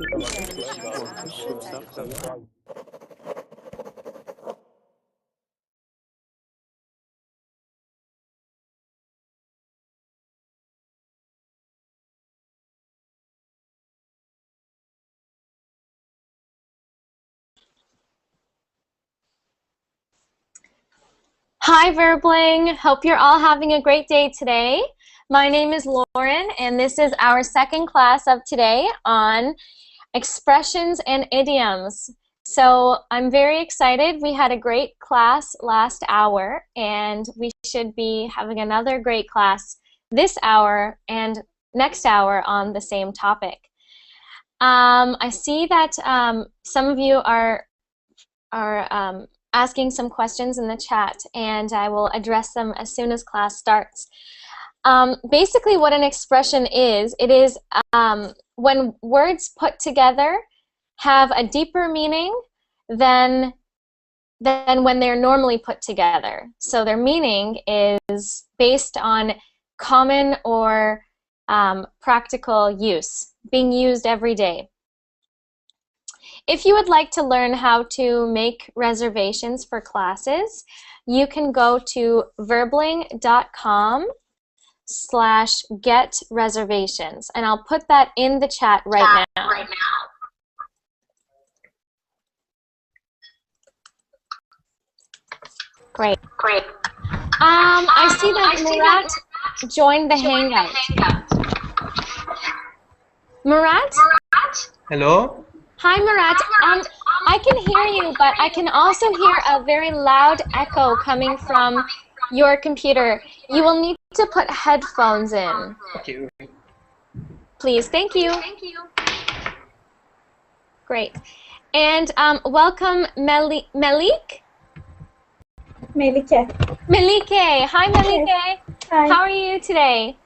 Hi Verbling, hope you're all having a great day today. My name is Lauren and this is our second class of today on expressions and idioms. So I'm very excited. We had a great class last hour and we should be having another great class this hour and next hour on the same topic. I see that some of you are asking some questions in the chat, and I will address them as soon as class starts. Basically what an expression is, it is when words put together have a deeper meaning than when they're normally put together. So their meaning is based on common or practical use, being used every day. If you would like to learn how to make reservations for classes, you can go to verbling.com/get-reservations, and I'll put that in the chat right now. Great. I see that Murat joined the Hangout. Murat? Hello? Hi, Murat. I can hear you, but I can also hear a very loud echo coming from your computer. You will need to put headphones in. Okay. Please, thank you. Great. And welcome, Melike? Melike. Melike. Hi, Melike. Yes. Hi. How are you today?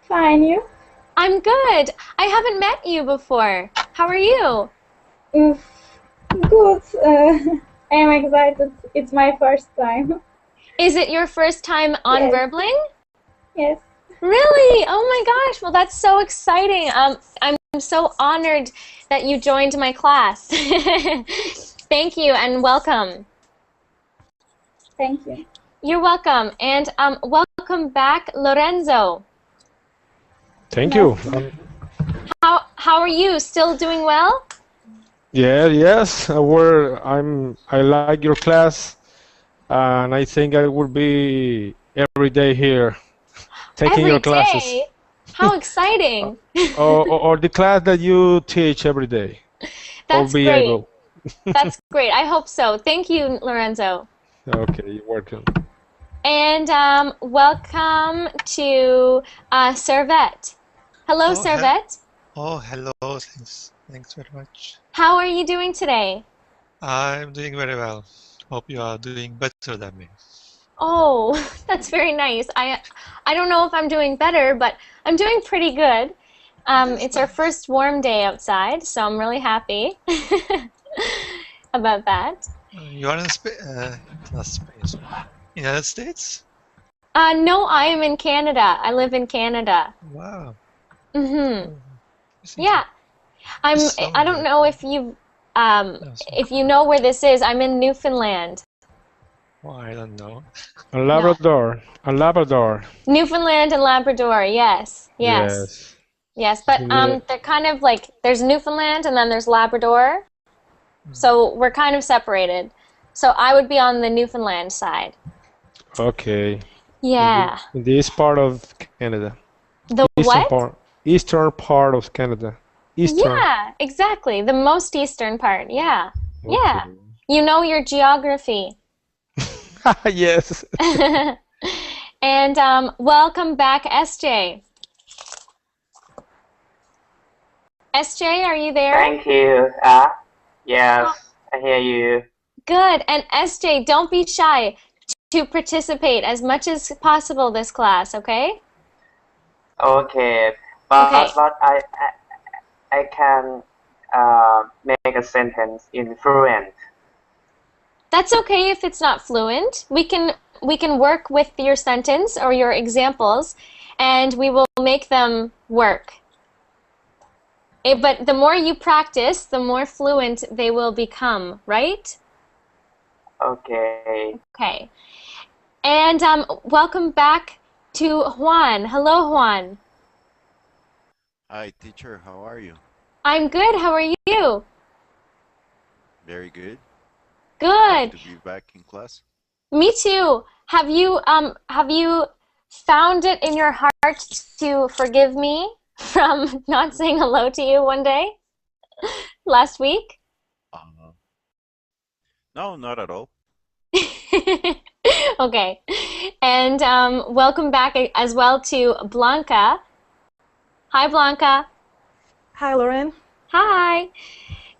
Fine, you? I'm good. I haven't met you before. How are you? Good. I am excited. It's my first time. Is it your first time on Yes. Verbling? Yes. Really? Oh my gosh. Well, that's so exciting. I'm so honored that you joined my class. Thank you and welcome. Thank you. You're welcome. And welcome back, Lorenzo. Thank you. How are you? Still doing well? Yes. I like your class, and I think I will be every day here, taking your classes. Every day? How exciting! or the class that you teach every day. That's be great. Able. That's great. I hope so. Thank you, Lorenzo. Okay, you're welcome. And welcome to Servette. Hello, Servette. Hello. Thanks very much. How are you doing today? I'm doing very well. Hope you are doing better than me. Oh, that's very nice. I don't know if I'm doing better, but I'm doing pretty good. It's our first warm day outside, so I'm really happy about that. You are in not Spain, United States? No, I am in Canada. I live in Canada. Wow. Yeah. I don't know if you know where this is. I'm in Newfoundland. Well, I don't know. A Labrador. A Labrador. Newfoundland and Labrador, yes. Yes, but they're kind of like, there's Newfoundland and then there's Labrador. So we're kind of separated. So I would be on the Newfoundland side. Okay. Yeah. In the east part of Canada. The what? Eastern part of Canada. Eastern. Yeah, exactly. The most eastern part. Yeah. Okay. Yeah. You know your geography. Yes. And welcome back, SJ. SJ, are you there? Thank you. Yes, I hear you. Good. And SJ, don't be shy to participate as much as possible this class, okay? Okay, but I can make a sentence in fluent. That's okay if it's not fluent. We can work with your sentence or your examples, and we will make them work. But the more you practice, the more fluent they will become, right? Okay. Okay. And welcome back to Juan. Hello, Juan. Hi, teacher. How are you? I'm good. How are you? Very good. Happy Good. to be back in class. Me too. Have you found it in your heart to forgive me from not saying hello to you one day last week? Uh, no, not at all. Okay. And welcome back as well to Blanca. Hi, Blanca. Hi, Lauren. Hi.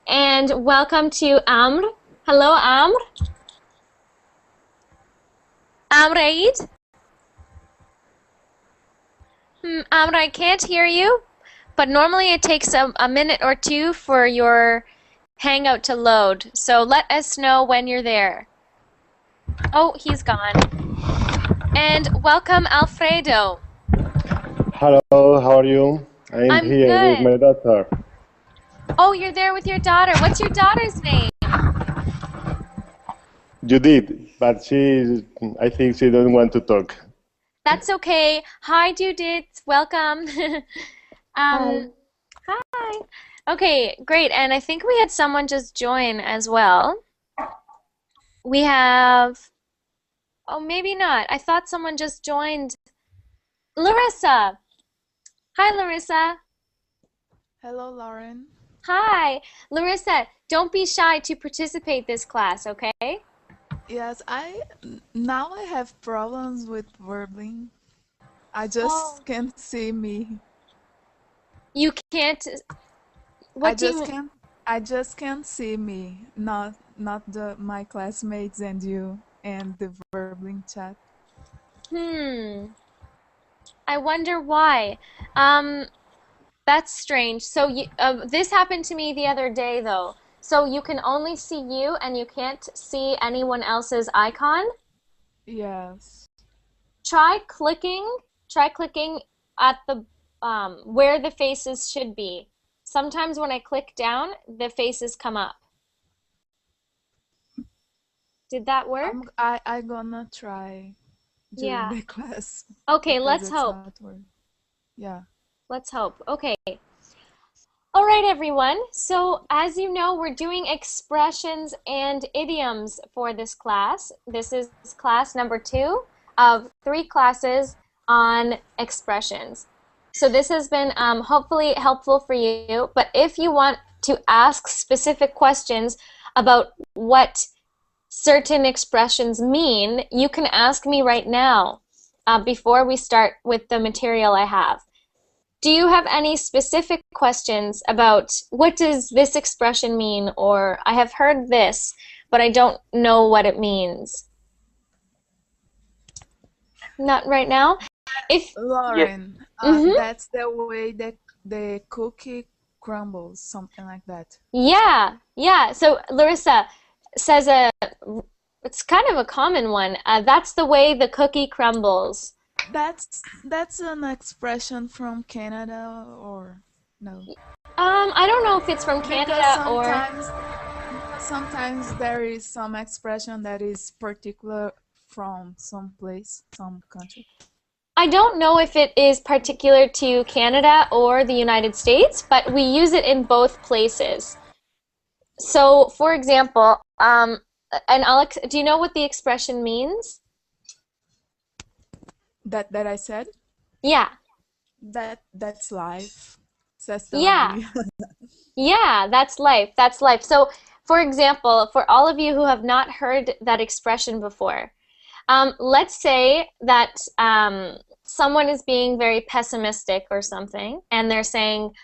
And welcome to Amr. Hello, Amr. Amraid. Amr, I can't hear you, but normally it takes a minute or two for your Hangout to load. So let us know when you're there. Oh, he's gone. And welcome, Alfredo. Hello, how are you? I'm I'm here with good. my daughter. Oh, you're there with your daughter. What's your daughter's name? Judith, but I think she doesn't want to talk. That's okay. Hi, Judith. Welcome. Hi. Hi. Okay, great. And I think we had someone just join as well. We have, oh, maybe not. I thought someone just joined. Larissa. Hi, Larissa. Hello, Lauren. Hi. Larissa, don't be shy to participate this class, okay? Yes, now I have problems with verbing. I Oh. just can't see me. You can't, what do you mean? I just can't see me. Not my classmates and you and the verbing chat. I wonder why. That's strange. So this happened to me the other day, though. So you can only see you and you can't see anyone else's icon? Yes. Try clicking at the where the faces should be. Sometimes when I click down, the faces come up. Did that work? I gonna try during Yeah. the class Okay, because let's it's hope. not working. Yeah. Let's hope. Okay. All right, everyone. So as you know, we're doing expressions and idioms for this class. This is class number 2 of 3 classes on expressions. So this has been hopefully helpful for you. But if you want to ask specific questions about what certain expressions mean, you can ask me right now before we start with the material I have. Do you have any specific questions about what does this expression mean, or I have heard this, but I don't know what it means? Not right now. Yes. Lauren, Mhm. that's the way that the cookie crumbles, something like that. Yeah. So Larissa says it's kind of a common one. That's the way the cookie crumbles. That's an expression from Canada or no? I don't know if it's from Because Canada or sometimes there is some expression that is particular from some place, some country. I don't know if it is particular to Canada or the United States, but we use it in both places. So, for example, and Alex, do you know what the expression means? That I said Yeah. that's life. That's the Yeah. idea. Yeah, that's life. That's life. So, for example, for all of you who have not heard that expression before, let's say that someone is being very pessimistic or something, and they're saying,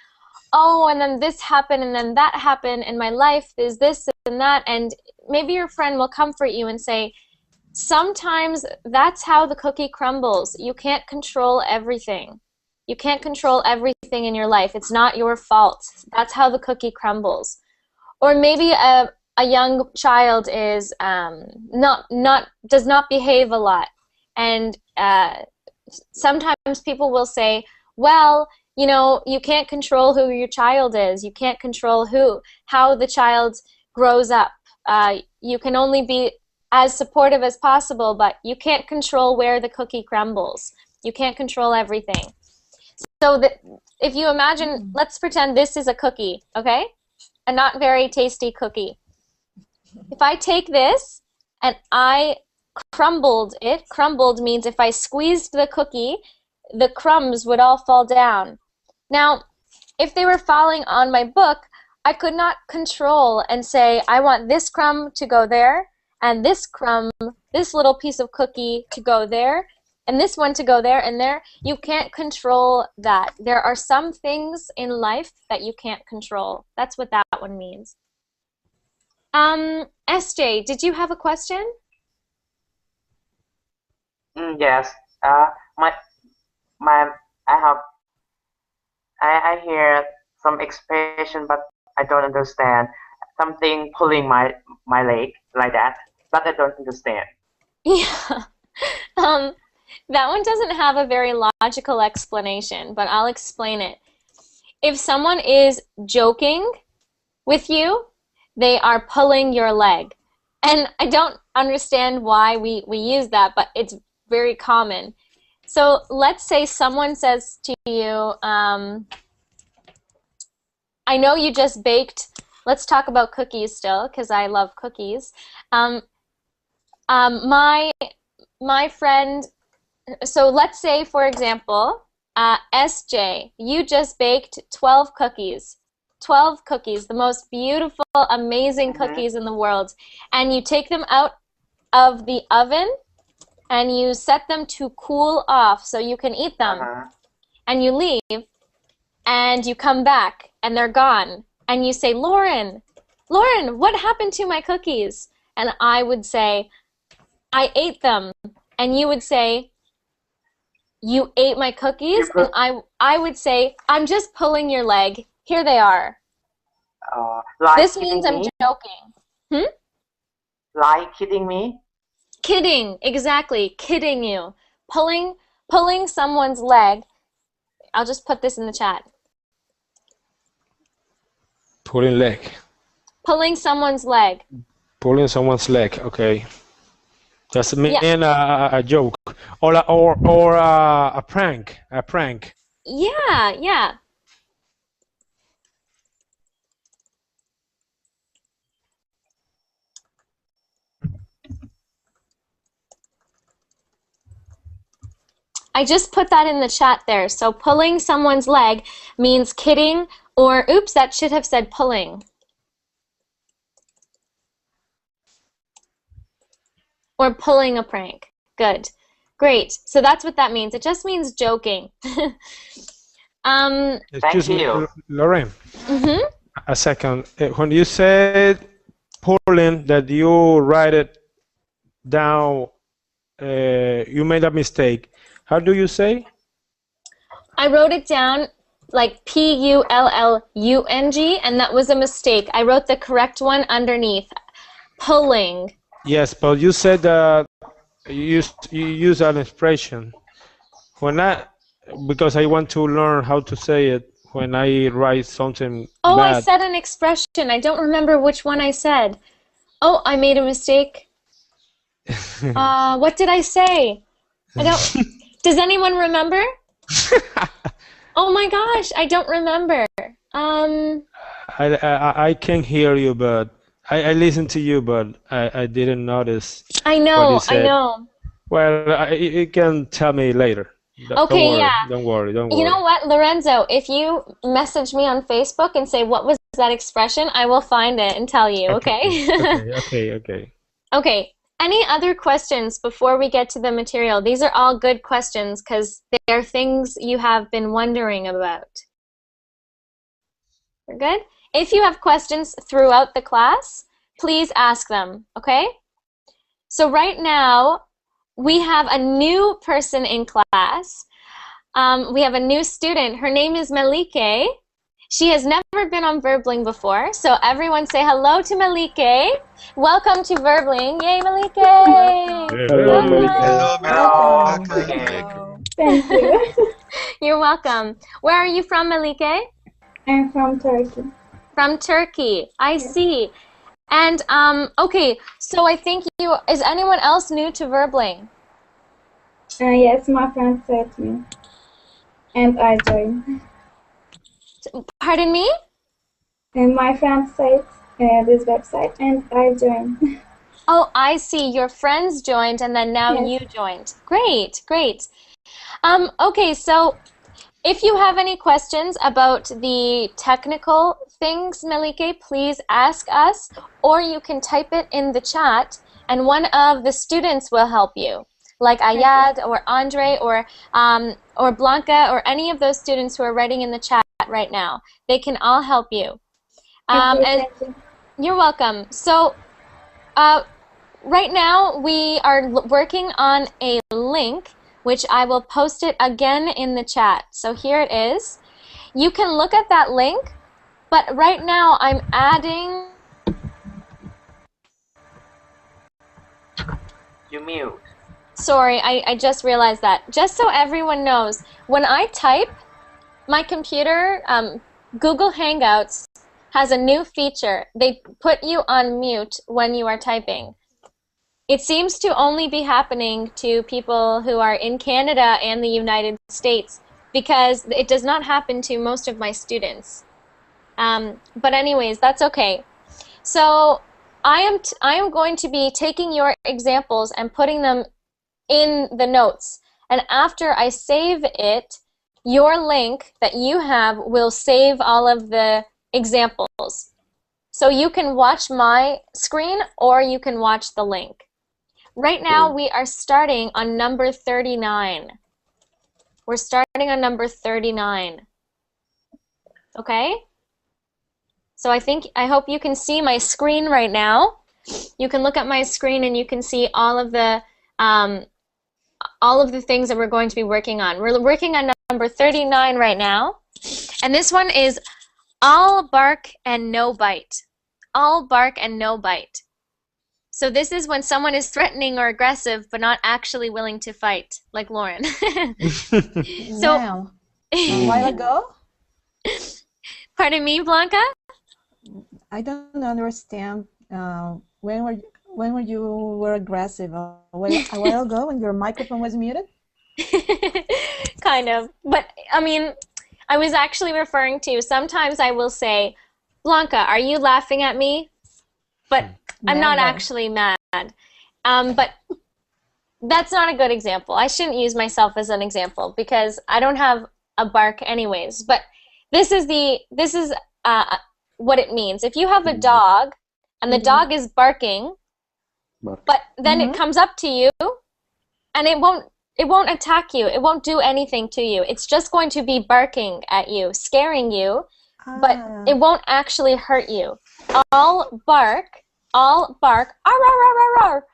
oh, and then this happened, and then that happened, and my life is this and that, and maybe your friend will comfort you and say, sometimes that's how the cookie crumbles. You can't control everything. You can't control everything in your life. It's not your fault. That's how the cookie crumbles. Or maybe a young child is does not behave a lot, and sometimes people will say, well, you know, you can't control who your child is. You can't control how the child grows up. You can only be as supportive as possible, but you can't control where the cookie crumbles. You can't control everything. So that if you imagine, let's pretend this is a cookie, okay? A not very tasty cookie. If I take this and I crumbled it, crumbled means if I squeezed the cookie, the crumbs would all fall down. Now, if they were falling on my book, I could not control and say, I want this crumb to go there, and this crumb, this little piece of cookie to go there, and this one to go there and there. You can't control that. There are some things in life that you can't control. That's what that one means. SJ, did you have a question? Yes. I hear some expression, but I don't understand. Something pulling my leg like that, but I don't understand. Yeah. That one doesn't have a very logical explanation, but I'll explain it. If someone is joking with you, they are pulling your leg. And I don't understand why we use that, but it's very common. So let's say someone says to you, I know you just baked, let's talk about cookies still, because I love cookies. My friend, so let's say, for example, SJ, you just baked 12 cookies. 12 cookies, the most beautiful, amazing cookies in the world. And you take them out of the oven and you set them to cool off so you can eat them. And you leave and you come back and they're gone. And you say, Lauren, what happened to my cookies? And I would say, I ate them. And you would say, you ate my cookies? And I would say, I'm just pulling your leg. Here they are. Like this means I'm joking. Like kidding me? Kidding, exactly. Kidding you. Pulling someone's leg. I'll just put this in the chat. Pulling leg. Pulling someone's leg. Pulling someone's leg. Okay. Just mean a joke or a prank. A prank. Yeah. I just put that in the chat there. So pulling someone's leg means kidding, or oops, that should have said pulling. Or pulling a prank. Good. Great. So that's what that means. It just means joking. Excuse me, Lauren. Mm-hmm. A second. When you said pulling, that you write it down, you made a mistake. How do you say? I wrote it down like P-U-L-L-U-N-G, and that was a mistake. I wrote the correct one underneath. Pulling. Yes, but you said that you use an expression. Because I want to learn how to say it when I write something bad. I said an expression. I don't remember which one I said. Oh, I made a mistake. What did I say? I don't. Does anyone remember? Oh my gosh, I don't remember. I can hear you, but I listened to you, but I didn't notice. I know. Well, you can tell me later. Okay, Don't worry. You know what, Lorenzo? If you message me on Facebook and say, what was that expression, I will find it and tell you, okay? Okay. Okay, any other questions before we get to the material? These are all good questions because they're things you have been wondering about. We're good? If you have questions throughout the class, please ask them, okay? So right now, we have a new person in class. We have a new student. Her name is Malike. She has never been on Verbling before, so everyone say hello to Malike. Welcome to Verbling. Yay, Malike! Hello, Hello, Malike. Thank you. You're welcome. Where are you from, Malike? I'm from Turkey. From Turkey. I Yes. see. And okay, so I think is anyone else new to Verbling? Yes, my friend said me, and I joined. Pardon me? And my friend said this website, and I joined. Oh, I see. Your friends joined and then now Yes. you joined. Great, great. Okay, so if you have any questions about the technical things, Malike, please ask us, or you can type it in the chat and one of the students will help you, like Ayad or Andre or Blanca or any of those students who are writing in the chat right now. They can all help you. Okay, And thank you. you're welcome. So right now we are working on a link which I will post it again in the chat. So here it is. You can look at that link, but right now I'm adding... You mute. Sorry, I just realized that. Just so everyone knows, when I type, my computer, Google Hangouts, has a new feature. They put you on mute when you are typing. It seems to only be happening to people who are in Canada and the United States because it does not happen to most of my students. But anyways, that's okay. So I am going to be taking your examples and putting them in the notes. And after I save it, your link that you have will save all of the examples. So you can watch my screen or you can watch the link. Right now, we are starting on number 39. We're starting on number 39. Okay? So I hope you can see my screen right now. You can look at my screen and you can see all of the things that we're going to be working on. We're working on number 39 right now. And this one is all bark and no bite. All bark and no bite. So this is when someone is threatening or aggressive but not actually willing to fight, like Lauren. So, Now, a while ago, pardon me, Blanca? I don't understand when were you aggressive a while ago when your microphone was muted? Kind of. But, I mean, I was actually referring to, sometimes I will say, Blanca, are you laughing at me? But I'm not Never. actually mad. But that's not a good example. I shouldn't use myself as an example because I don't have a bark anyways. But this is what it means. If you have a dog and the dog is barking, but then it comes up to you and it won't attack you. It won't do anything to you. It's just going to be barking at you, scaring you, but it won't actually hurt you. All bark, arr, arr, arr, arr,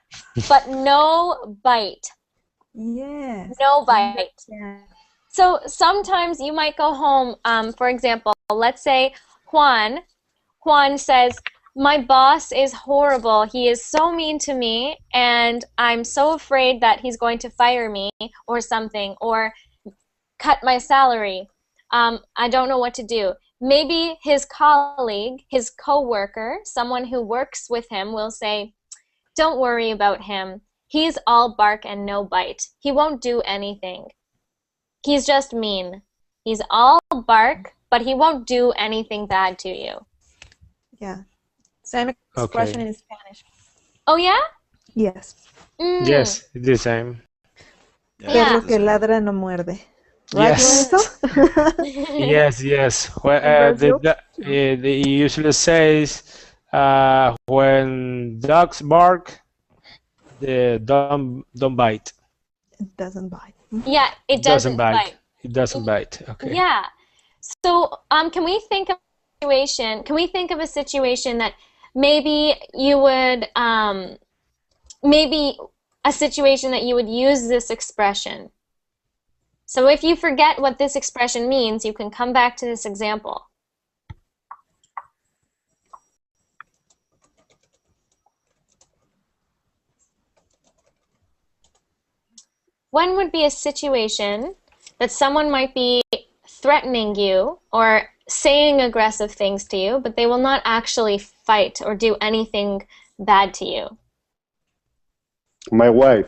but no bite. Yes. No bite. Yeah. So sometimes you might go home, for example, let's say Juan says, my boss is horrible. He is so mean to me, and I'm so afraid that he's going to fire me or something, or cut my salary. I don't know what to do. Maybe his colleague, his coworker, someone who works with him will say, don't worry about him. He's all bark and no bite. He won't do anything. He's just mean. He's all bark, but he won't do anything bad to you. Yeah. Same expression in Spanish. Oh, yeah? Yes. Yes, it's the same. Perro que ladra no muerde. Right, Yes. Lorenzo? Yes. Well, they usually says when dogs bark, they don't bite. It doesn't bite. Yeah, it doesn't bite. It doesn't bite. Okay. Yeah. So, can we think of a situation that maybe you would, maybe a situation that you would use this expression? So if you forget what this expression means, you can come back to this example. When would be a situation that someone might be threatening you or saying aggressive things to you, but they will not actually fight or do anything bad to you? My wife.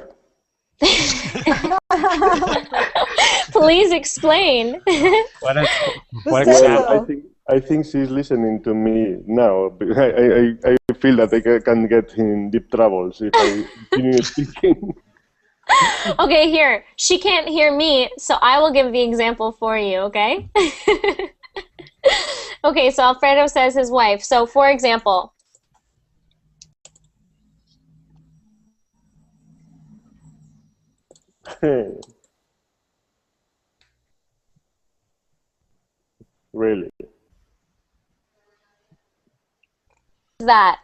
Please explain. What, ex Who what said example? so? I think she's listening to me now. I feel that I can get in deep troubles if I continue speaking. Okay, here. She can't hear me, so I will give the example for you, okay? Okay, so Alfredo says his wife. So, for example, Really? that.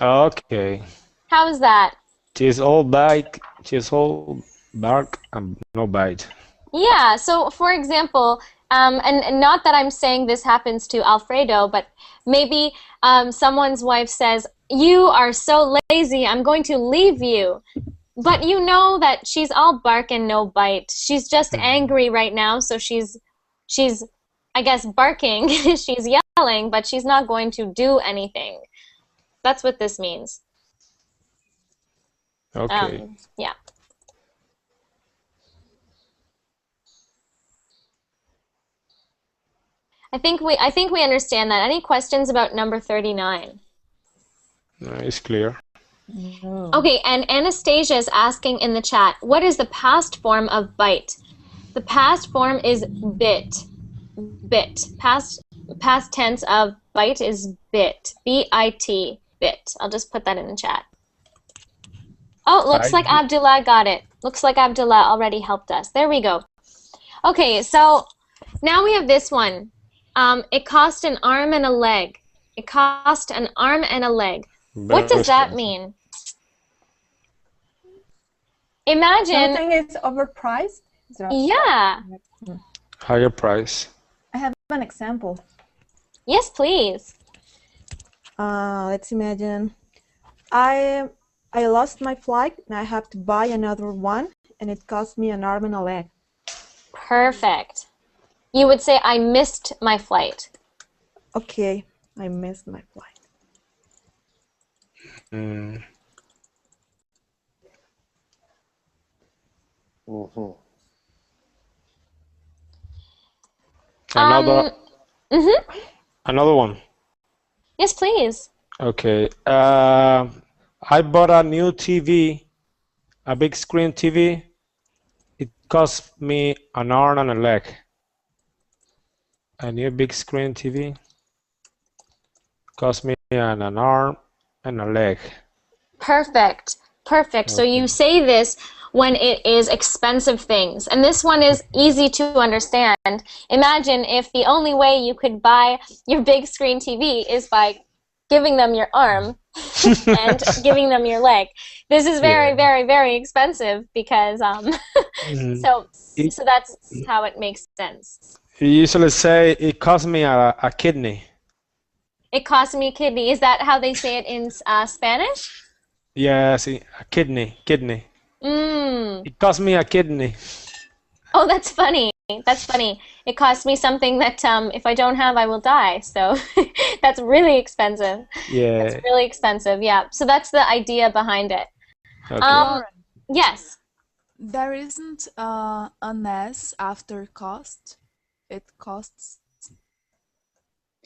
Okay. How is that? She's all bite. She's all bark and no bite. Yeah, so for example, and not that I'm saying this happens to Alfredo, but maybe someone's wife says, "You are so lazy, I'm going to leave you." But you know that she's all bark and no bite. She's just angry right now, so she's I guess barking, she's yelling, but she's not going to do anything. That's what this means. Okay. Yeah. I think we understand that. Any questions about number 39? It's clear. No. Okay, and Anastasia is asking in the chat, what is the past form of bite? The past form is bit. Bit. Past tense of bite is bit. B-I-T. Bit. I'll just put that in the chat. Oh, looks like Abdullah got it. Looks like Abdullah already helped us. There we go. Okay, so now we have this one. It cost an arm and a leg. It cost an arm and a leg. What does that mean? Imagine. Something is overpriced? Is that Yeah. Higher price. I have an example. Yes, please. Let's imagine I lost my flight and I have to buy another one and it cost me an arm and a leg. Perfect. You would say, I missed my flight. Okay, I missed my flight. Mm. Another one. Yes, please. Okay. I bought a new TV, a big screen TV. It cost me an arm and a leg. A new big screen TV cost me an arm and a leg. Perfect. Perfect. So you say this when it is expensive things. And this one is easy to understand. Imagine if the only way you could buy your big screen TV is by giving them your arm and giving them your leg. This is very, very, very expensive because so that's how it makes sense. You usually say it cost me a kidney. It cost me a kidney. Is that how they say it in Spanish? Yes, a kidney. It cost me a kidney. Oh, that's funny. That's funny. It cost me something that if I don't have, I will die. So that's really expensive. Yeah. That's really expensive. Yeah. So that's the idea behind it. Okay. Yes. There isn't an S after cost. It costs.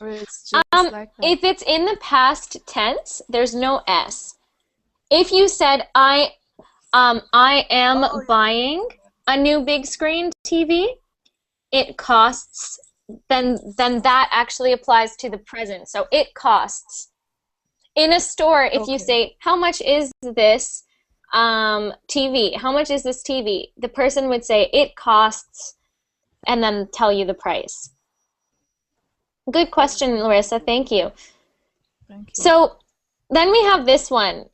Or it's just like that. If it's in the past tense, there's no S. If you said I am buying a new big screen TV, it costs, then that actually applies to the present. So it costs. In a store, if you say, how much is this TV? How much is this TV? The person would say, it costs, and then tell you the price. Good question, Larissa. Thank you. Thank you. So then we have this one.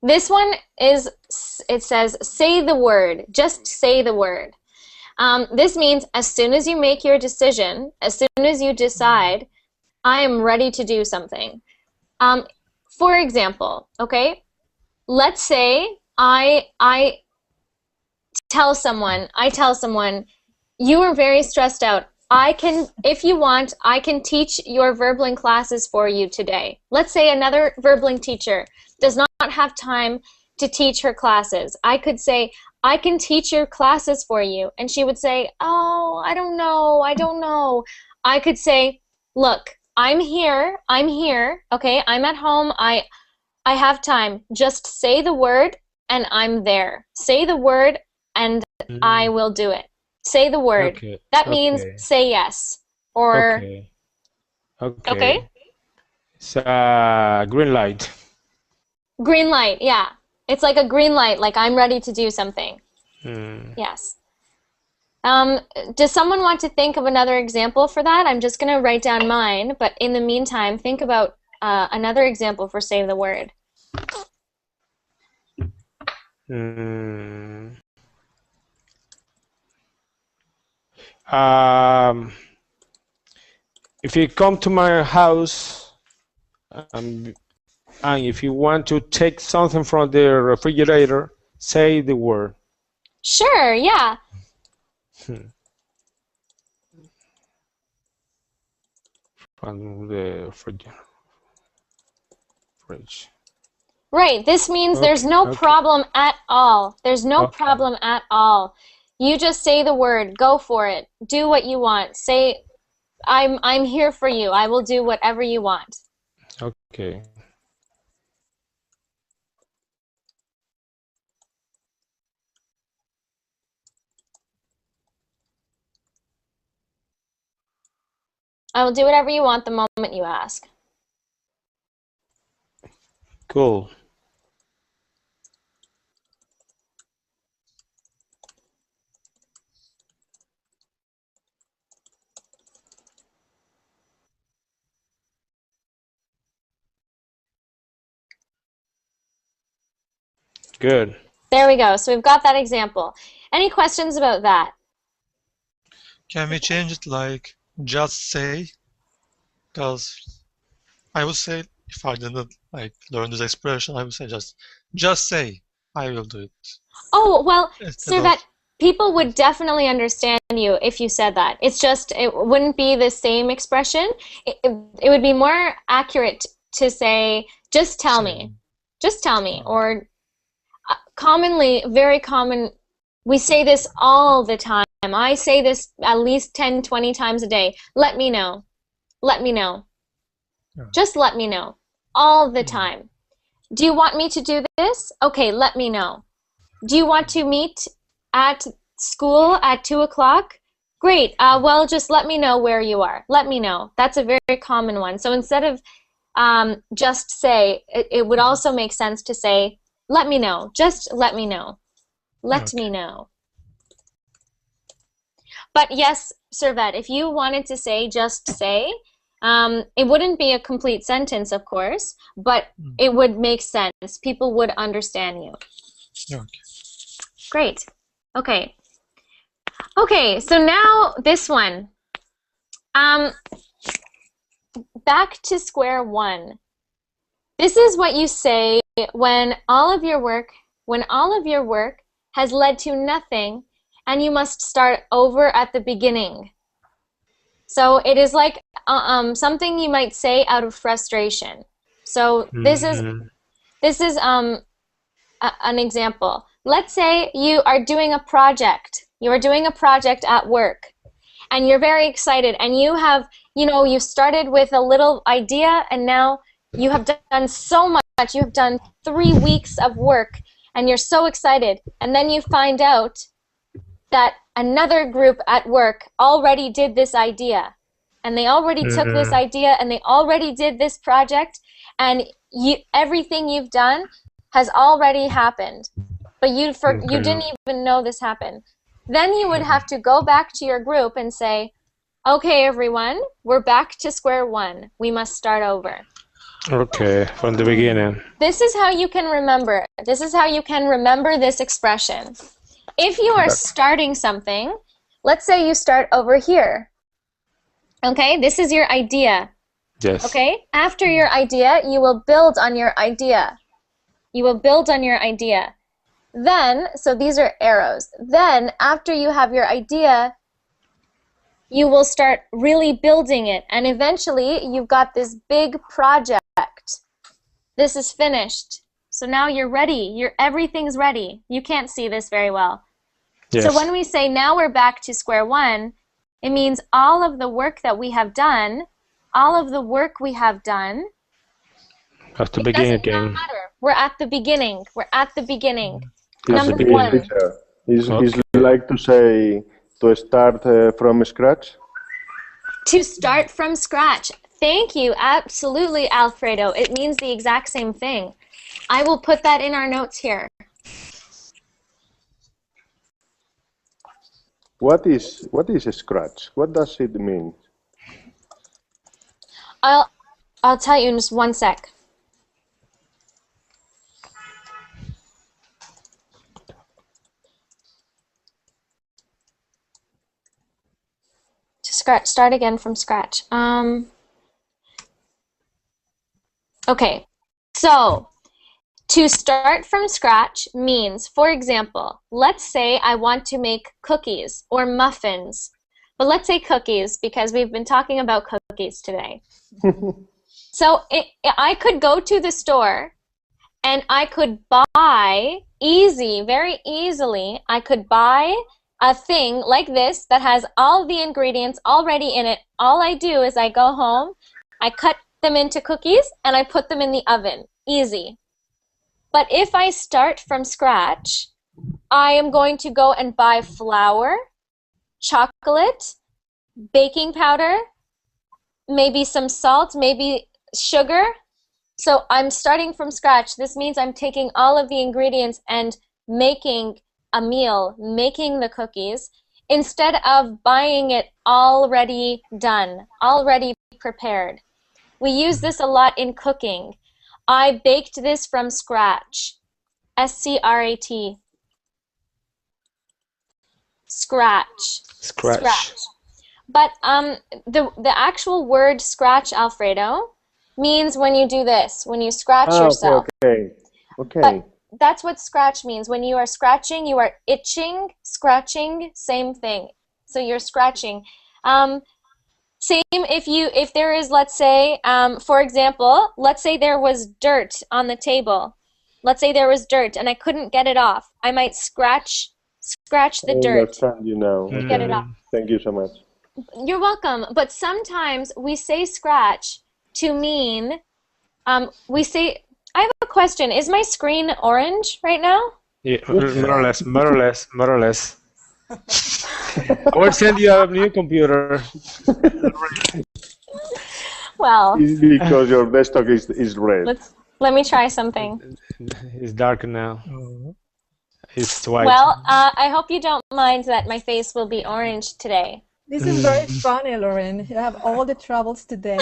This one is, it says, say the word. Just say the word. This means as soon as you make your decision, as soon as you decide, I am ready to do something. For example, okay, let's say I tell someone, you are very stressed out. If you want, I can teach your verbling classes for you today. Let's say another verbling teacher does not have time to teach her classes. I could say, I can teach your classes for you. And she would say, oh, I don't know. I could say, look, I'm here, okay? I'm at home, I have time. Just say the word and I'm there. Say the word and I will do it. Say the word. Okay. That means Okay. say yes. Or, Okay. okay? It's green light. Green light, yeah. It's like a green light, like I'm ready to do something. Yes. Does someone want to think of another example for that? I'm just going to write down mine, but in the meantime, think about another example for say the word. If you come to my house and if you want to take something from the refrigerator, say the word. Sure, yeah. From the fridge. Right, this means there's no problem at all. There's no problem at all. You just say the word, go for it. Do what you want. Say, I'm here for you. I will do whatever you want. Okay. I will do whatever you want the moment you ask. Cool. Good. There we go. So we've got that example. Any questions about that? Can we change it like just say? Because I would say if I didn't like learn this expression, I would say just say I will do it. Oh, well, Instead so of that people would definitely understand you if you said that. It's just, it wouldn't be the same expression. It would be more accurate to say, just tell me. Just tell me. Or commonly, very common, we say this all the time. I say this at least 10, 20 times a day. Let me know. Let me know. Just let me know. All the time. Do you want me to do this? Okay, let me know. Do you want to meet at school at 2 o'clock? Great. Well, just let me know where you are. Let me know. That's a very common one. So instead of just say, it would also make sense to say, let me know. Just let me know. Let me know. But yes, Servet, if you wanted to say just say, it wouldn't be a complete sentence, of course, but it would make sense. People would understand you. Okay. Great. Okay. Okay, so now this one. Back to square one. This is what you say when all of your work has led to nothing and you must start over at the beginning. So it is like something you might say out of frustration. So this is an example. Let's say you are doing a project. You are doing a project at work, and you're very excited, and you have, you started with a little idea, and now you have done so much. You have done 3 weeks of work, and you're so excited, and then you find out that another group at work already did this idea, and they already took this idea, and they already did this project, and everything you've done has already happened, but you didn't even know this happened. Then you would have to go back to your group and say, okay, everyone, we're back to square one. We must start over. Okay, from the beginning. This is how you can remember. This is how you can remember this expression. If you are starting something, let's say you start over here. Okay, this is your idea. Yes. Okay, after your idea, you will build on your idea. You will build on your idea. Then, so these are arrows. Then, after you have your idea, you will start really building it. And eventually, you've got this big project. This is finished. So now you're ready. Everything's ready. You can't see this very well. Yes. So when we say now we're back to square one, it means all of the work that we have done, Have to begin doesn't again. matter. We're at the beginning. We're at the beginning. At the Number beginning. one. Is Okay. like to say to start from scratch? To start from scratch. Thank you. Absolutely, Alfredo. It means the exact same thing. I will put that in our notes here. What is a scratch? What does it mean? I'll tell you in just one sec. Start again from scratch. Okay, so to start from scratch means, for example, let's say I want to make cookies or muffins. But let's say cookies because we've been talking about cookies today. So I could go to the store and I could buy very easily, I could buy a thing like this that has all the ingredients already in it. All I do is I go home, I cut them into cookies, and I put them in the oven. Easy. But if I start from scratch, I am going to go and buy flour, chocolate, baking powder, maybe some salt, maybe sugar. So I'm starting from scratch. This means I'm taking all of the ingredients and making a meal, making the cookies, instead of buying it already done, already prepared. We use this a lot in cooking. I baked this from scratch. S-C-R-A-T. Scratch. Scratch. But the actual word scratch, Alfredo, means when you do this, when you scratch yourself. Okay. But that's what scratch means. When you are scratching, you are itching, scratching, same thing. So you're scratching. Same if there is, let's say, for example, let's say there was dirt on the table. Let's say there was dirt and I couldn't get it off. I might scratch the dirt. I understand you now. To get it off. Thank you so much. You're welcome. But sometimes we say scratch to mean, we say, I have a question. Is my screen orange right now? Yeah, more or less. I will send you a new computer. Well, It's because your desktop is red. let me try something. It's dark now. It's white. Well, I hope you don't mind that my face will be orange today. This is very funny, Lauren. You have all the troubles today.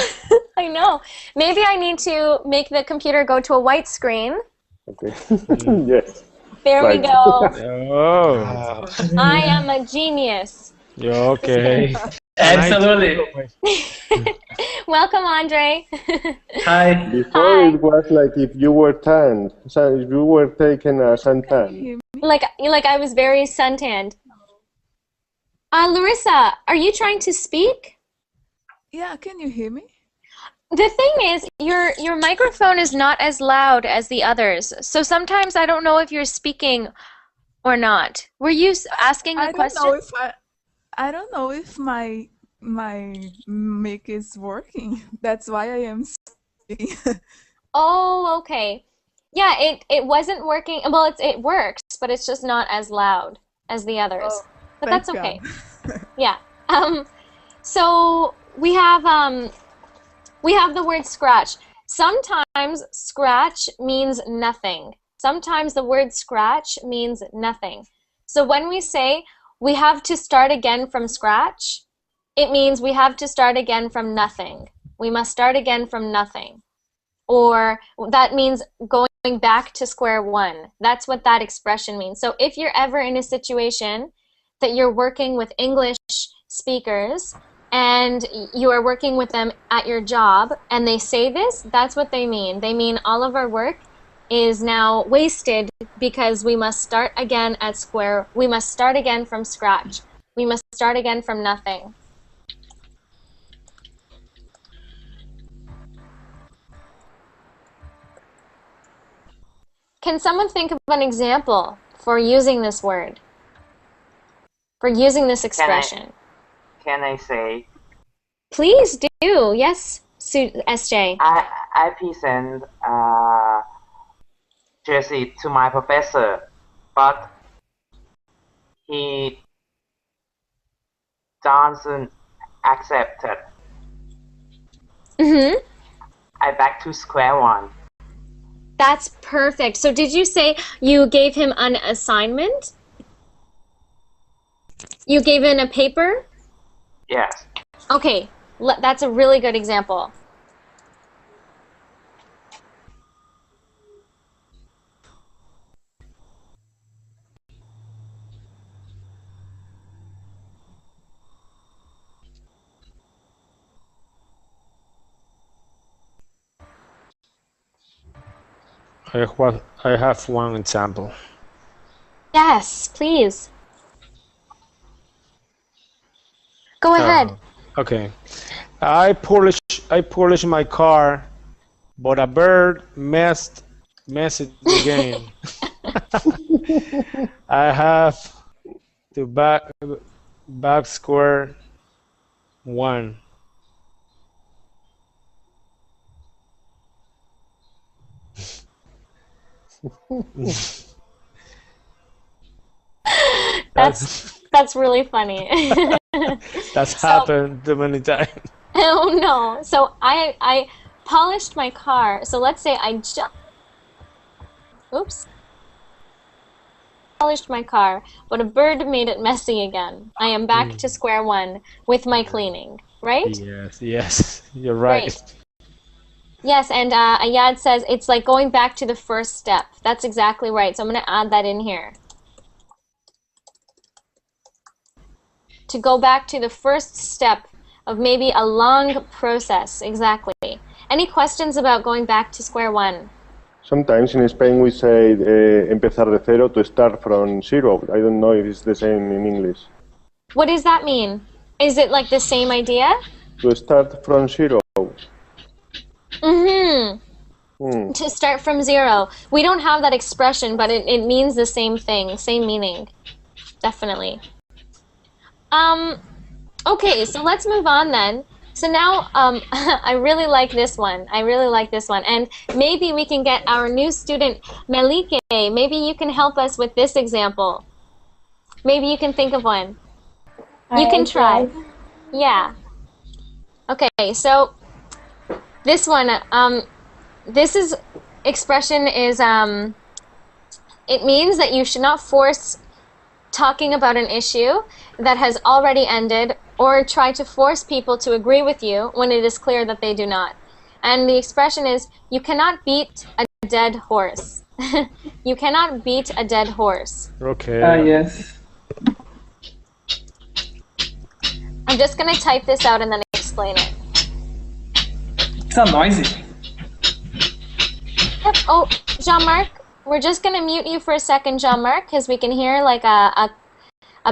I know. Maybe I need to make the computer go to a white screen. Okay. Yes. There we go. Oh, I am a genius. you're okay. Absolutely. Welcome, Andre. Hi. Before it was like if you were tanned, so if you were taken a suntan. like I was very suntanned. Larissa, are you trying to speak? Yeah, can you hear me? The thing is, your microphone is not as loud as the others. So sometimes I don't know if you're speaking or not. Were you asking a question? I don't know if my mic is working. That's why I am speaking. Oh, okay. Yeah, it wasn't working. Well, it works, but it's just not as loud as the others. Oh, but thank that's okay. God. Yeah. So we have the word scratch. Sometimes scratch means nothing. Sometimes the word scratch means nothing. So when we say we have to start again from scratch, it means we have to start again from nothing. We must start again from nothing. Or that means going back to square one. That's what that expression means. So if you're ever in a situation that you're working with English speakers and you are working with them at your job and they say this, that's what they mean. They mean all of our work is now wasted because we must start again we must start again from scratch. We must start again from nothing. Can someone think of an example for using this word? For using this expression? Can I say? Please do. Yes, SJ. I present Jesse to my professor, but he doesn't accept it. Mm-hmm. I back to square one. That's perfect. So did you say you gave him an assignment? You gave him a paper? Yes. Okay, that's a really good example. I have one example. Yes, please. Go ahead. Okay. I polish my car, but a bird messed it again. I have to back square one. That's really funny. That's happened too many times. Oh no. So I polished my car. So let's say I just polished my car, but a bird made it messy again. I am back to square one with my cleaning, right? Yes, you're right. Great. Yes, and Ayad says it's like going back to the first step. That's exactly right. So I'm going to add that in here. To go back to the first step of maybe a long process. Exactly. Any questions about going back to square one? Sometimes in Spain we say empezar de cero, to start from zero. I don't know if it's the same in English. What does that mean? Is it like the same idea? To start from zero. To start from zero. We don't have that expression, but it means the same thing, same meaning. Definitely. Okay, so let's move on then. So now, I really like this one. I really like this one. And maybe we can get our new student, Melike. Maybe you can help us with this example. Maybe you can think of one. You can try. Yeah. Okay, so this one, this expression is, it means that you should not force talking about an issue that has already ended or try to force people to agree with you when it is clear that they do not. And the expression is, you cannot beat a dead horse. You cannot beat a dead horse. Okay. Yes. I'm just going to type this out and then explain it. It's not noisy. Yep. Oh, Jean-Marc, we're just going to mute you for a second, Jean-Marc, because we can hear like a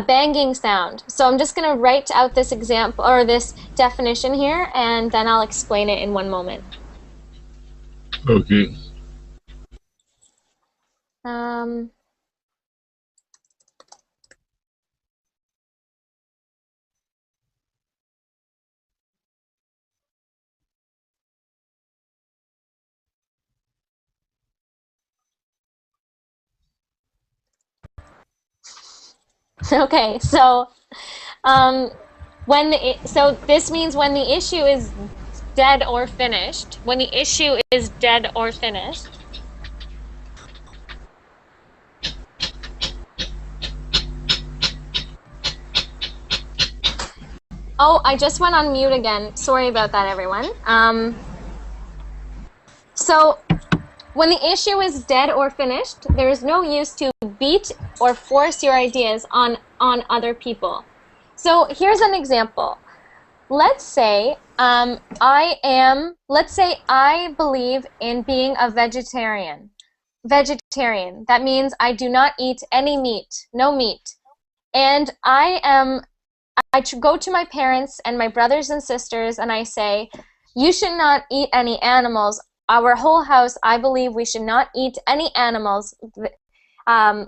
banging sound. So I'm just going to write out this example or this definition here, and then I'll explain it in one moment. Okay. Okay, so so this means when the issue is dead or finished. When the issue is dead or finished. Oh, I just went on mute again. Sorry about that, everyone. So when the issue is dead or finished, there is no use to beat or force your ideas on other people. So here's an example. Let's say let's say I believe in being a vegetarian. vegetarian. That means I do not eat any meat, no meat. And I go to my parents and my brothers and sisters and I say, you should not eat any animals. Our whole house, I believe we should not eat any animals.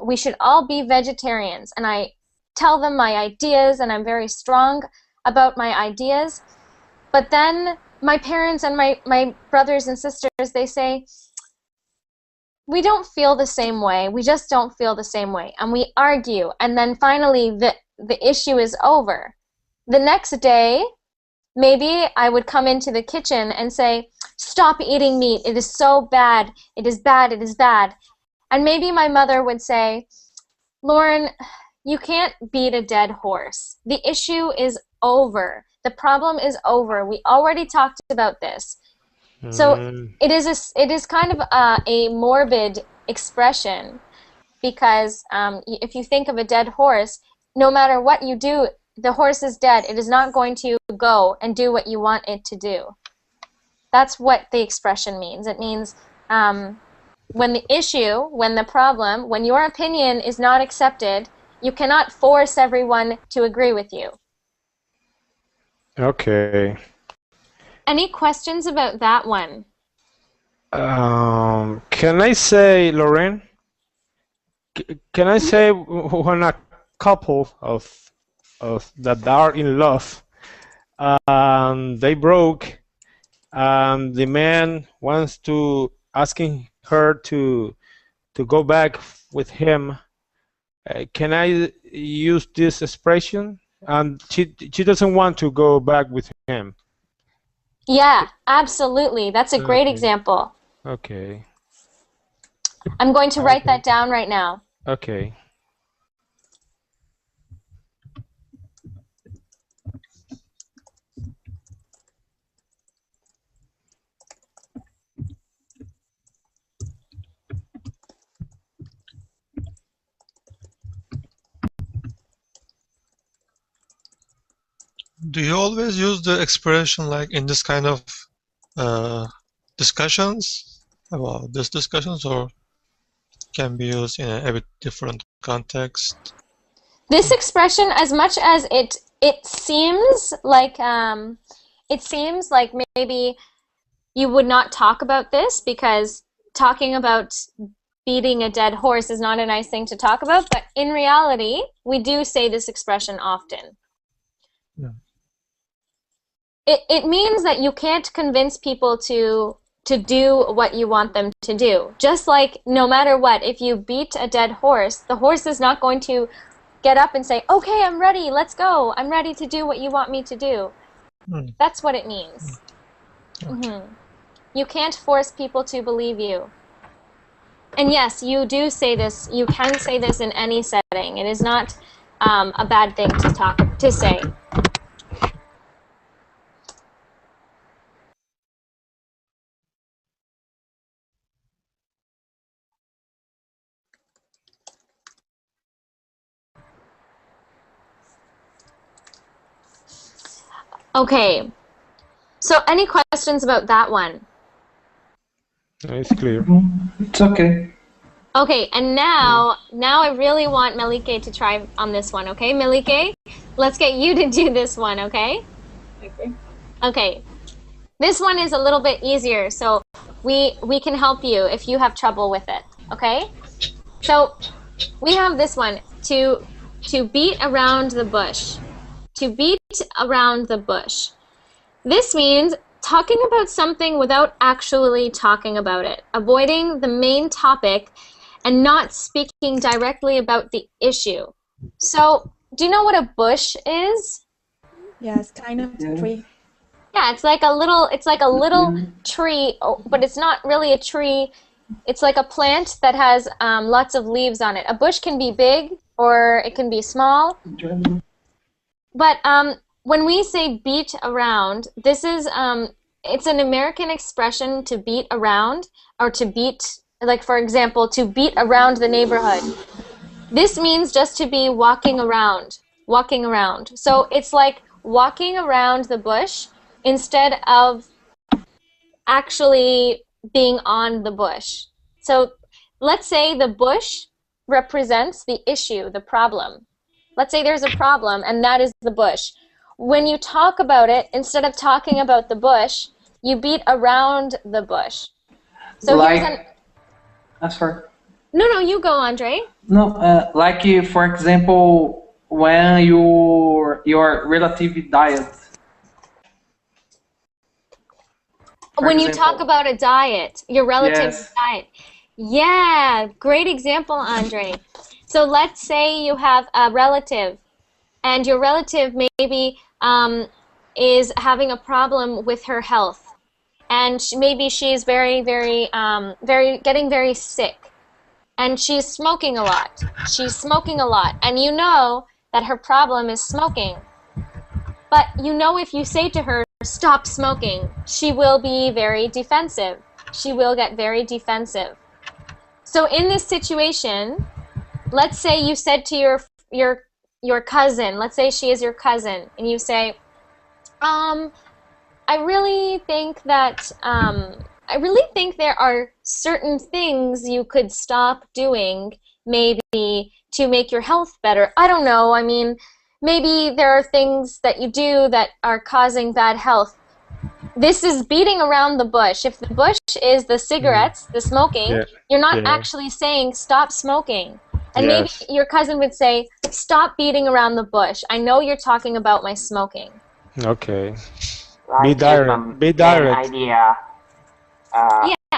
We should all be vegetarians. And I tell them my ideas and I'm very strong about my ideas. But then my parents and my brothers and sisters, they say, we don't feel the same way. We just don't feel the same way. And we argue. And then finally the issue is over. The next day, maybe I would come into the kitchen and say, stop eating meat. It is so bad. It is bad. It is bad. And maybe my mother would say, Lauren, you can't beat a dead horse. The issue is over. The problem is over. We already talked about this. So it is kind of a morbid expression because if you think of a dead horse, no matter what you do, the horse is dead. It is not going to go and do what you want it to do. That's what the expression means. It means when the issue, when the problem, when your opinion is not accepted, you cannot force everyone to agree with you. Okay. Any questions about that one? Can I say, Lorraine? Can I say when a couple of that are in love, they broke, and the man wants to asking her to go back with him? Can I use this expression? And she doesn't want to go back with him. Yeah, absolutely. That's a great example. Okay. I'm going to write that down right now. Okay. Do you always use the expression like in this kind of discussions about this discussions, or can be used in a bit different context? This expression, as much as it seems like maybe you would not talk about this because talking about beating a dead horse is not a nice thing to talk about, but in reality, we do say this expression often. Yeah. It means that you can't convince people to do what you want them to do. Just like no matter what, if you beat a dead horse, the horse is not going to get up and say, okay, I'm ready, let's go. I'm ready to do what you want me to do. That's what it means. You can't force people to believe you. And yes, you do say this, you can say this in any setting. It is not a bad thing to say. Okay, so any questions about that one? It's clear. It's okay. Okay, and now I really want Melike to try on this one, okay? Melike, let's get you to do this one, okay? Okay. Okay, this one is a little bit easier, so we can help you if you have trouble with it, okay? So we have this one, to beat around the bush. To beat around the bush. This means talking about something without actually talking about it, avoiding the main topic and not speaking directly about the issue. So, do you know what a bush is? Yeah, it's kind of a tree. Yeah, it's like a little tree, but it's not really a tree. It's like a plant that has lots of leaves on it. A bush can be big or it can be small. But when we say beat around, this is it's an American expression to beat around, or to beat, like for example, to beat around the neighborhood. This means just to be walking around. So it's like walking around the bush instead of actually being on the bush. So let's say the bush represents the issue, the problem. Let's say there's a problem, and that is the bush. When you talk about it, instead of talking about the bush, you beat around the bush. So like, here's an... I'm sorry. No, you go, Andre. No, like for example, when your relative diet. When you talk about a diet, your relative's diet. Yeah, great example, Andre. So let's say you have a relative, and your relative maybe is having a problem with her health, and maybe she's getting very sick, and she's smoking a lot. She's smoking a lot, and you know that her problem is smoking. But you know if you say to her, stop smoking, she will be very defensive. She will get very defensive. So in this situation, let's say you said to your cousin, let's say she is your cousin, and you say, I really think there are certain things you could stop doing, maybe to make your health better. I don't know. I mean, maybe there are things that you do that are causing bad health. This is beating around the bush. If the bush is the cigarettes, the smoking, you're not actually saying stop smoking. And maybe your cousin would say, stop beating around the bush. I know you're talking about my smoking. Okay. Like Be direct. Be direct. Idea,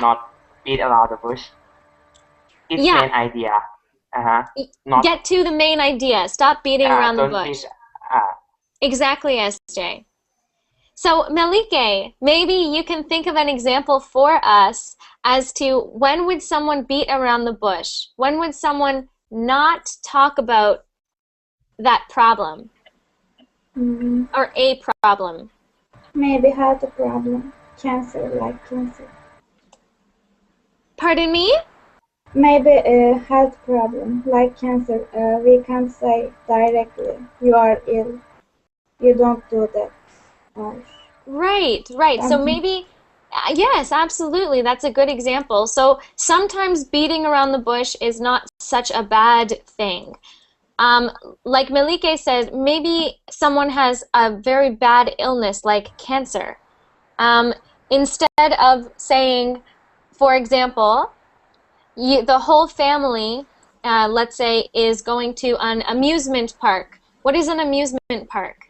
not beat around the bush. It's main idea. Not get to the main idea. Stop beating around the bush. Exactly, SJ. So, Melike, maybe you can think of an example for us as to when would someone beat around the bush? When would someone not talk about that problem? Or a problem? Maybe health problem. Cancer, like cancer. Pardon me? Maybe a health problem, like cancer. We can't say directly, you are ill. You don't do that. Right. So maybe, yes, absolutely. That's a good example. So sometimes beating around the bush is not such a bad thing. Like Melike says, maybe someone has a very bad illness like cancer. Instead of saying, for example, the whole family, let's say, is going to an amusement park. What is an amusement park?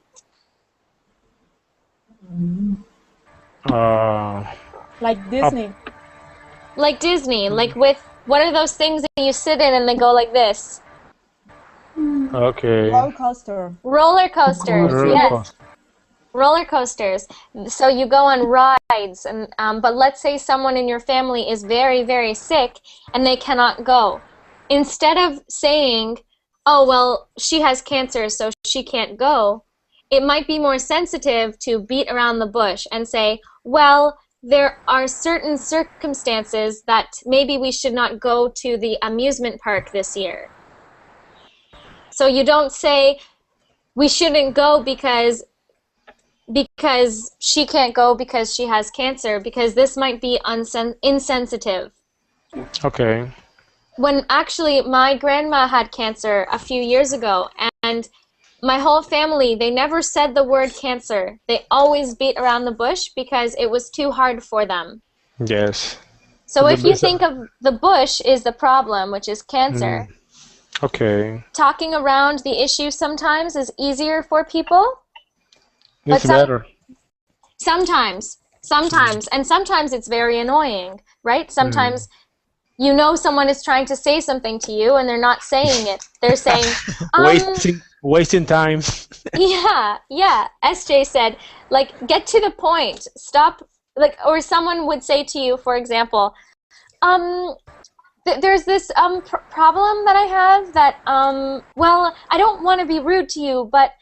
Like Disney. Like Disney, like with, what are those things that you sit in and they go like this? Okay. Roller coaster. Roller coasters, yes. Roller coasters. So you go on rides, and but let's say someone in your family is very, very sick and they cannot go. Instead of saying, oh, well, she has cancer, so she can't go, it might be more sensitive to beat around the bush and say, well, there are certain circumstances that maybe we should not go to the amusement park this year. So you don't say we shouldn't go because she can't go because she has cancer, because this might be insensitive. Okay. When actually my grandma had cancer a few years ago, and my whole family, they never said the word cancer. They always beat around the bush because it was too hard for them. Yes. So if you think of the bush is the problem, which is cancer, okay, talking around the issue sometimes is easier for people. it's better. Sometimes, and sometimes it's very annoying, right? Sometimes you know someone is trying to say something to you and they're not saying it. They're saying, wasting time. yeah. SJ said, like, get to the point. Stop, like, or someone would say to you, for example, there's this problem that I have that, well, I don't want to be rude to you, but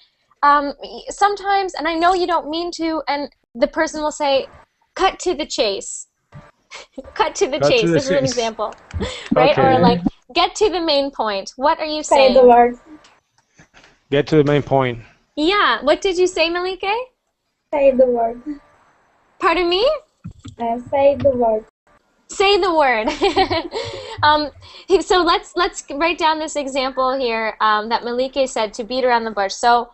sometimes, and I know you don't mean to, and the person will say, cut to the chase. Cut to the chase. This is an example, right? Okay. Or like, get to the main point. What are you saying? Say the word. Get to the main point. Yeah. What did you say, Melike? Say the word. Pardon me? Say the word. Say the word. So let's write down this example here that Malike said, to beat around the bush. So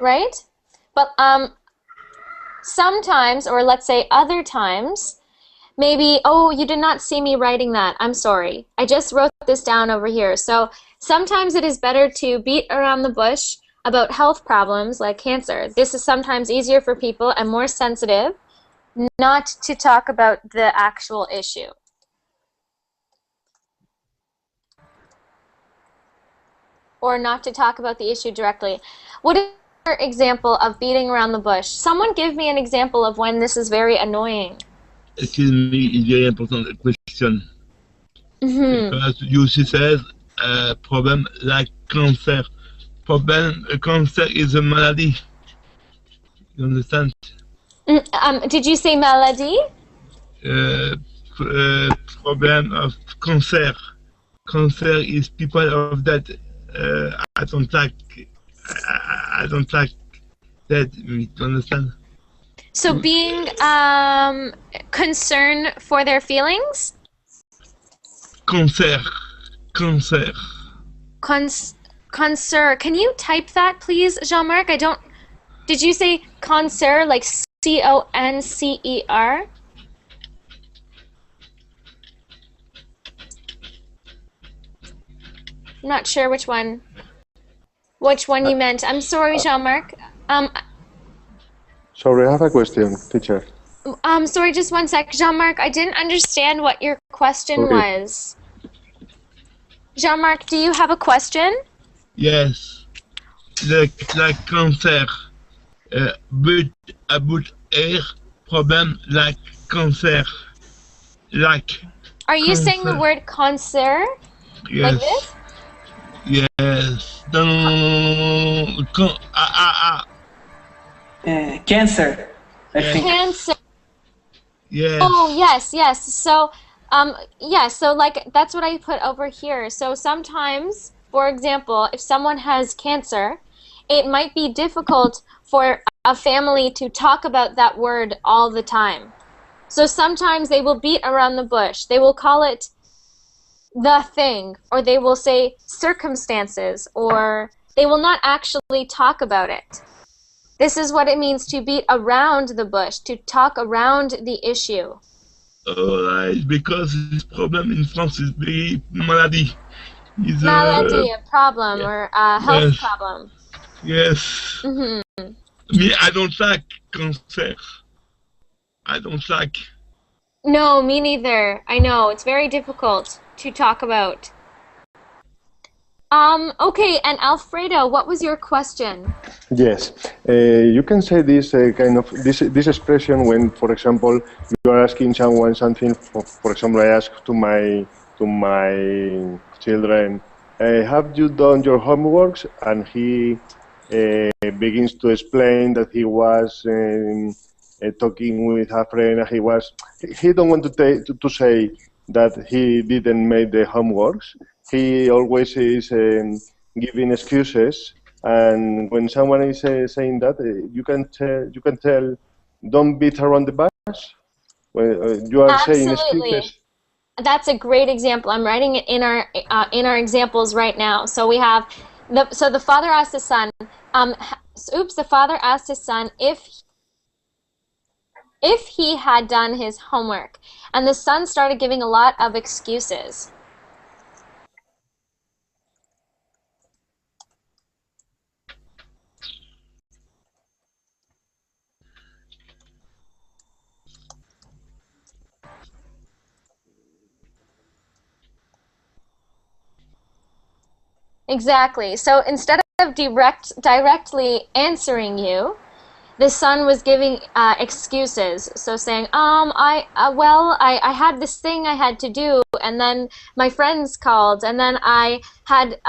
right? But sometimes, or let's say other times, maybe, oh, you did not see me writing that. I'm sorry. I just wrote this down over here. So sometimes it is better to beat around the bush about health problems like cancer. This is sometimes easier for people and more sensitive not to talk about the actual issue. Or not to talk about the issue directly. What is your example of beating around the bush? Someone give me an example of when this is very annoying. Excuse me, it's very important question. Because you says problem like cancer. Problem, cancer is a malady. You understand? Did you say malady? Problem of cancer. Cancer is people of that. I don't like that. You understand? So being concerned for their feelings? Cancer. Concern. Can you type that, please, Jean-Marc? I don't. Did you say concert, like C-O-N-C-E-R? I'm not sure which one you meant. I'm sorry, Jean-Marc. Sorry, I have a question, teacher. Sorry, just one sec. Jean-Marc, I didn't understand what your question was. Jean-Marc, do you have a question? Yes. Like cancer. But about air problem like cancer. Like. Are you saying the word concert? Yes. Like this? Yes. No. Cancer, I think. Cancer. Yes. Oh, yes. So, so like that's what I put over here. So sometimes, for example, if someone has cancer, it might be difficult for a family to talk about that word all the time. So sometimes they will beat around the bush. They will call it the thing, or they will say circumstances, or they will not actually talk about it. This is what it means to beat around the bush, to talk around the issue. Alright, because this problem in France is very malady. Malady, a problem, or a health problem. Yes. Me, I don't like cancer. I don't like. No, me neither. I know, it's very difficult to talk about. Okay, and Alfredo, what was your question? Yes, you can say this this expression when, for example, you are asking someone something. For example, I ask to my children, "Have you done your homeworks?" And he begins to explain that he was talking with a friend. He don't want to say that he didn't make the homeworks. He always is giving excuses, and when someone is saying that, you can tell, don't beat around the bush. When you are saying excuses. That's a great example. I'm writing it in our examples right now. So we have the father asked his son. The father asked his son if he had done his homework, and the son started giving a lot of excuses. Exactly. So instead of directly answering you, the son was giving excuses. So saying, I had this thing I had to do, and then my friends called, and then I had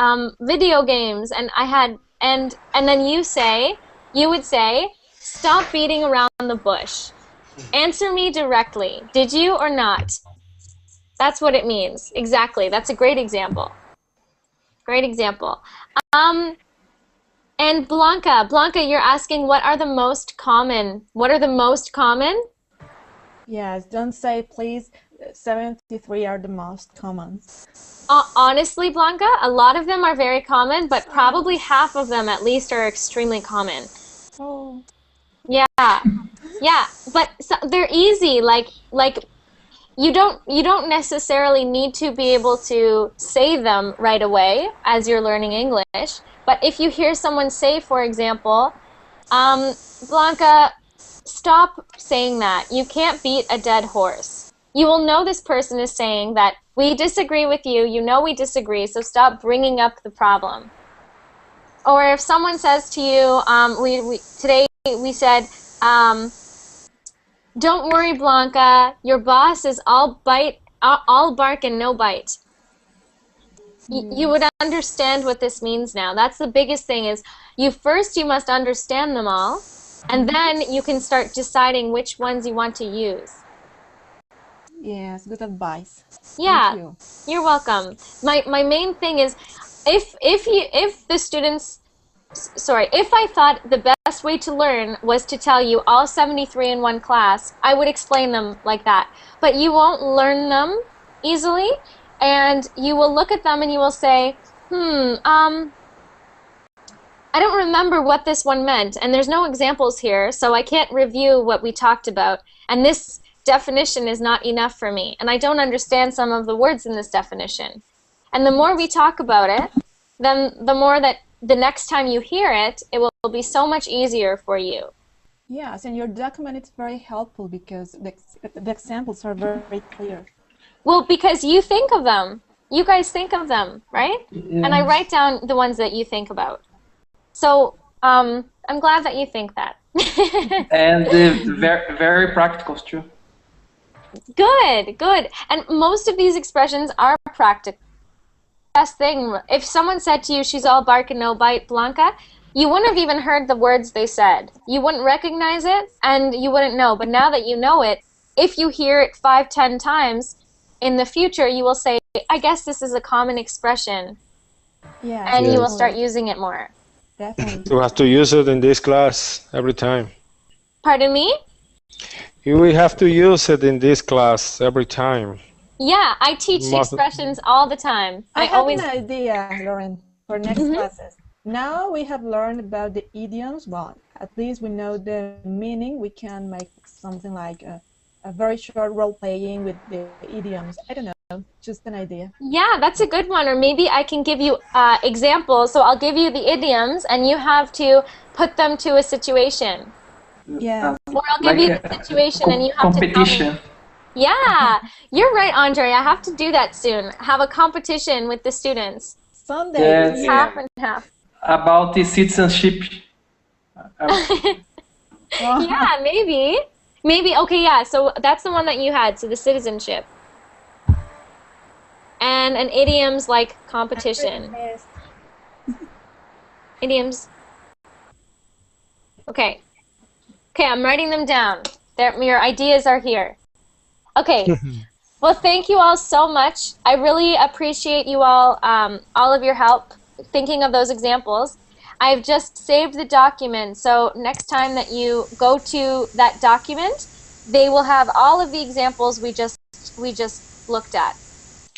video games, and I had, and then you would say, Stop beating around the bush. Answer me directly. Did you or not? That's what it means. Exactly. That's a great example. Great example. And Blanca, you're asking what are the most common? What are the most common? Yes, don't say please. 73 are the most common. Honestly, Blanca, a lot of them are very common, but probably half of them at least are extremely common. Oh. Yeah. Yeah, but they're easy. Like you don't necessarily need to be able to say them right away as you're learning English. But if you hear someone say, for example, Blanca, stop saying that. You can't beat a dead horse. You will know this person is saying that we disagree with you. You know we disagree, so stop bringing up the problem. Or if someone says to you, today we said, don't worry, Blanca, your boss is all bark and no bite. You would understand what this means now. That's the biggest thing is you must understand them all, and then you can start deciding which ones you want to use. Yes, good advice. Yeah, Thank you. You're welcome. My main thing is if I thought the best way to learn was to tell you all 73 in one class, I would explain them like that. But you won't learn them easily, and you will look at them and you will say, I don't remember what this one meant, and there's no examples here, so I can't review what we talked about, and this definition is not enough for me, and I don't understand some of the words in this definition. And the more we talk about it, then the more that the next time you hear it, it will be so much easier for you. Yes, and your document is very helpful because the examples are very clear. Well, because you think of them. You guys think of them, right? Yeah. And I write down the ones that you think about. So I'm glad that you think that. And very, very practical too. Good. And most of these expressions are practical. Best thing, if someone said to you, she's all bark and no bite, Blanca, you wouldn't have even heard the words they said. You wouldn't recognize it, and you wouldn't know. But now that you know it, if you hear it 5, 10 times, in the future you will say, I guess this is a common expression. Yeah, and you will start using it more. Definitely. You have to use it in this class every time. Pardon me? We have to use it in this class every time. Yeah, I teach expressions all the time. I have an idea, Lauren, for next classes. Now we have learned about the idioms. Well, at least we know the meaning. We can make something like a very short role playing with the idioms. I don't know, just an idea. Yeah, that's a good one. Or maybe I can give you examples. So I'll give you the idioms and you have to put them to a situation. Yeah. Or I'll give you the situation and you have to tell me. Yeah, you're right, Andre. I have to do that soon. Have a competition with the students. Sunday. Yes. Half and half. About the citizenship. Yeah, maybe. Maybe, okay, yeah, so that's the one that you had, so the citizenship. And an idiom's like competition. Idioms. Okay. Okay, I'm writing them down. Your ideas are here. Okay. Well, thank you all so much. I really appreciate you all of your help thinking of those examples. I've just saved the document, so next time that you go to that document, they will have all of the examples we just looked at.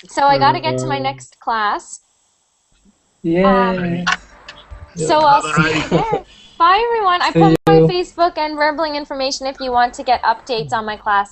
So I got to get to my next class. Yeah. So I'll see you there. Bye, everyone. I put my Facebook and Verbling information if you want to get updates on my class.